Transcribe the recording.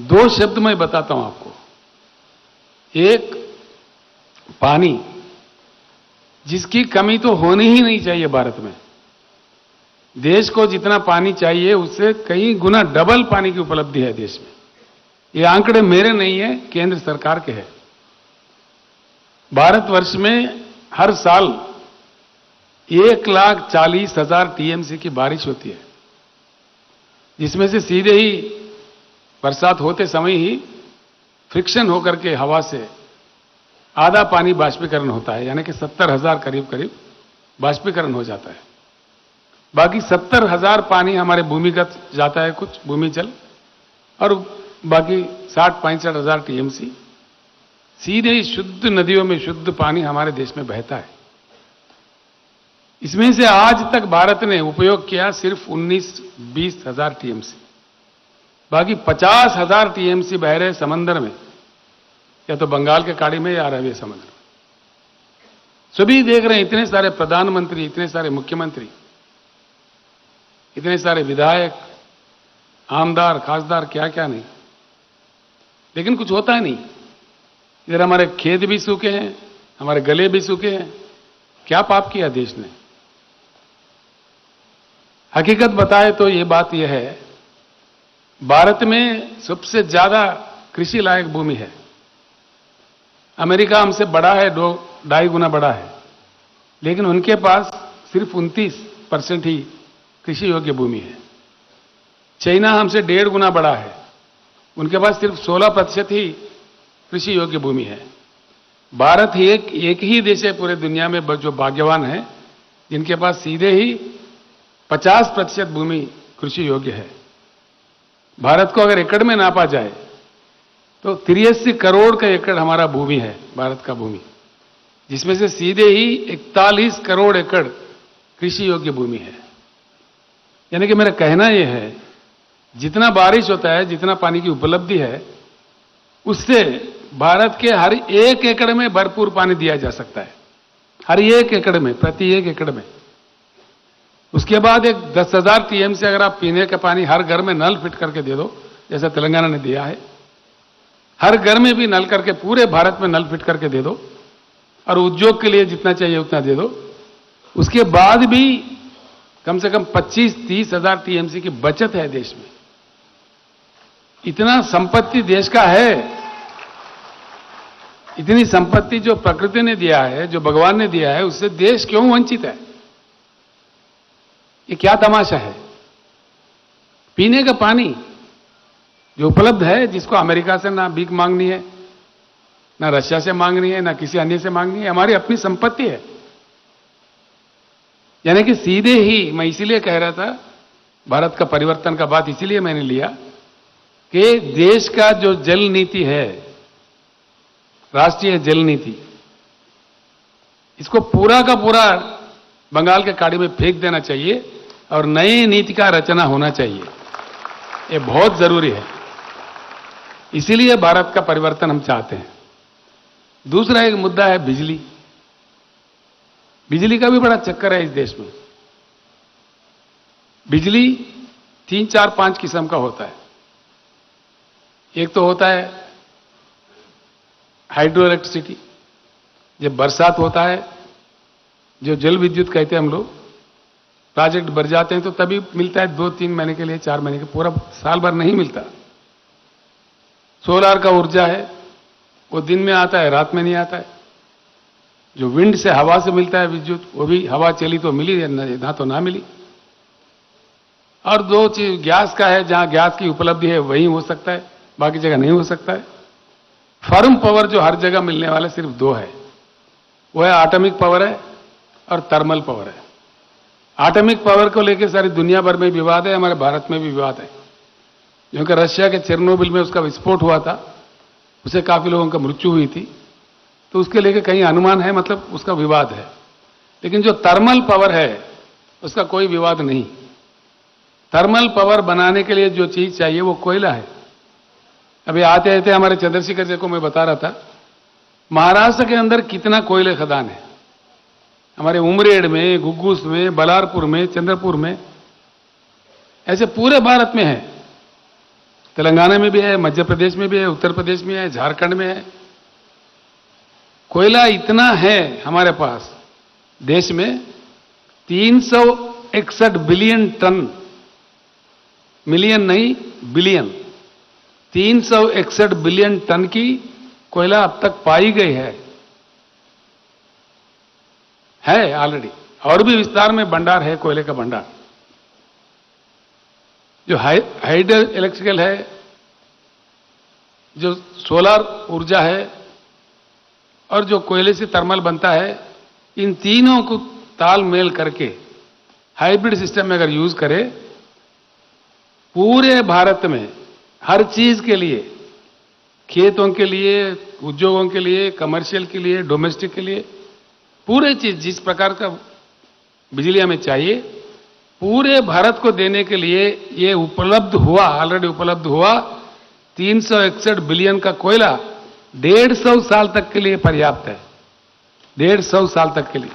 दो शब्द मैं बताता हूं आपको। एक, पानी, जिसकी कमी तो होनी ही नहीं चाहिए भारत में। देश को जितना पानी चाहिए उससे कई गुना डबल पानी की उपलब्धि है देश में। ये आंकड़े मेरे नहीं है, केंद्र सरकार के हैं। भारतवर्ष में हर साल 1,40,000 टीएमसी की बारिश होती है, जिसमें से सीधे ही बरसात होते समय ही फ्रिक्शन होकर के हवा से आधा पानी बाष्पीकरण होता है, यानी कि 70,000 करीब करीब बाष्पीकरण हो जाता है। बाकी 70,000 पानी हमारे भूमिगत जाता है, कुछ भूमि जल, और बाकी 60-65,000 टीएमसी सीधे ही शुद्ध नदियों में शुद्ध पानी हमारे देश में बहता है। इसमें से आज तक भारत ने उपयोग किया सिर्फ 19-20,000 टीएमसी। बाकी 50,000 टीएमसी बह रहे समंदर में, या तो बंगाल के खाड़ी में या अरबिया समुद्र में। सभी देख रहे हैं, इतने सारे प्रधानमंत्री, इतने सारे मुख्यमंत्री, इतने सारे विधायक, आमदार, खासदार, क्या क्या नहीं, लेकिन कुछ होता है नहीं। इधर हमारे खेत भी सूखे हैं, हमारे गले भी सूखे हैं। क्या पाप किया देश ने? हकीकत बताए तो ये बात यह है, भारत में सबसे ज्यादा कृषि लायक भूमि है। अमेरिका हमसे बड़ा है, 2-2.5 गुना बड़ा है, लेकिन उनके पास सिर्फ 29% ही कृषि योग्य भूमि है। चाइना हमसे 1.5 गुना बड़ा है, उनके पास सिर्फ 16% ही कृषि योग्य भूमि है। भारत ही एक ही देश है पूरे दुनिया में जो भाग्यवान है, जिनके पास सीधे ही 50% भूमि कृषि योग्य है। भारत को अगर एकड़ में नापा जाए तो 83 करोड़ का एकड़ हमारा भूमि है, भारत का भूमि, जिसमें से सीधे ही 41 करोड़ एकड़ कृषि योग्य भूमि है। यानी कि मेरा कहना यह है, जितना बारिश होता है, जितना पानी की उपलब्धि है, उससे भारत के हर एक एकड़ में भरपूर पानी दिया जा सकता है, हर एक एकड़ में, प्रति एक एकड़ में। उसके बाद एक 10,000 टीएमसी अगर आप पीने का पानी हर घर में नल फिट करके दे दो, जैसा तेलंगाना ने दिया है, हर घर में भी नल करके पूरे भारत में नल फिट करके दे दो, और उद्योग के लिए जितना चाहिए उतना दे दो, उसके बाद भी कम से कम 25-30 हजार टीएमसी की बचत है देश में। इतना संपत्ति देश का है, इतनी संपत्ति जो प्रकृति ने दिया है, जो भगवान ने दिया है, उससे देश क्यों वंचित है? ये क्या तमाशा है? पीने का पानी जो उपलब्ध है, जिसको अमेरिका से ना भीख मांगनी है, ना रशिया से मांगनी है, ना किसी अन्य से मांगनी है, हमारी अपनी संपत्ति है। यानी कि सीधे ही, मैं इसीलिए कह रहा था भारत का परिवर्तन का बात, इसीलिए मैंने लिया कि देश का जो जल नीति है, राष्ट्रीय जल नीति, इसको पूरा का पूरा बंगाल के खाड़ी में फेंक देना चाहिए और नई नीति का रचना होना चाहिए। ये बहुत जरूरी है, इसीलिए भारत का परिवर्तन हम चाहते हैं। दूसरा एक मुद्दा है बिजली। बिजली का भी बड़ा चक्कर है इस देश में। बिजली 3-4-5 किस्म का होता है। एक तो होता है हाइड्रो इलेक्ट्रिसिटी, जब बरसात होता है, जो जल विद्युत कहते हैं हम लोग, प्रोजेक्ट भर जाते हैं तो तभी मिलता है, 2-3 महीने के लिए, 4 महीने के, पूरा साल भर नहीं मिलता। सोलार का ऊर्जा है, वो दिन में आता है, रात में नहीं आता है। जो विंड से, हवा से मिलता है विद्युत, वो भी हवा चली तो मिली, ना तो ना मिली। और 2 चीज गैस का है, जहां गैस की उपलब्धि है वहीं हो सकता है, बाकी जगह नहीं हो सकता है। फर्म पावर जो हर जगह मिलने वाला सिर्फ 2 है, वो है एटॉमिक पावर है और थर्मल पावर है। एटॉमिक पावर को लेकर सारी दुनिया भर में विवाद है, हमारे भारत में भी विवाद है, क्योंकि रशिया के चेरनोबिल में उसका विस्फोट हुआ था, उससे काफी लोगों की मृत्यु हुई थी, तो उसके लेके कहीं अनुमान है, मतलब उसका विवाद है। लेकिन जो थर्मल पावर है उसका कोई विवाद नहीं। थर्मल पावर बनाने के लिए जो चीज चाहिए वो कोयला है। अभी आते आते हमारे चंद्रशेखर जी को मैं बता रहा था, महाराष्ट्र के अंदर कितना कोयले खदान है, हमारे उमरेड में, घुग्गुस में, बलारपुर में, चंद्रपुर में, ऐसे पूरे भारत में है। तेलंगाना में भी है, मध्य प्रदेश में भी है, उत्तर प्रदेश में है, झारखंड में है। कोयला इतना है हमारे पास देश में 361 बिलियन टन, मिलियन नहीं बिलियन, 361 बिलियन टन की कोयला अब तक पाई गई है ऑलरेडी। और भी विस्तार में भंडार है, कोयले का भंडार। जो हाइड्रो इलेक्ट्रिकल है, जो सोलर ऊर्जा है और जो कोयले से थर्मल बनता है, इन तीनों को तालमेल करके हाइब्रिड सिस्टम में अगर यूज करें, पूरे भारत में हर चीज के लिए, खेतों के लिए, उद्योगों के लिए, कमर्शियल के लिए, डोमेस्टिक के लिए, पूरे चीज जिस प्रकार का बिजली हमें चाहिए, पूरे भारत को देने के लिए ये उपलब्ध हुआ, ऑलरेडी उपलब्ध हुआ 361 बिलियन का कोयला 150 साल तक के लिए पर्याप्त है। 150 साल तक के लिए।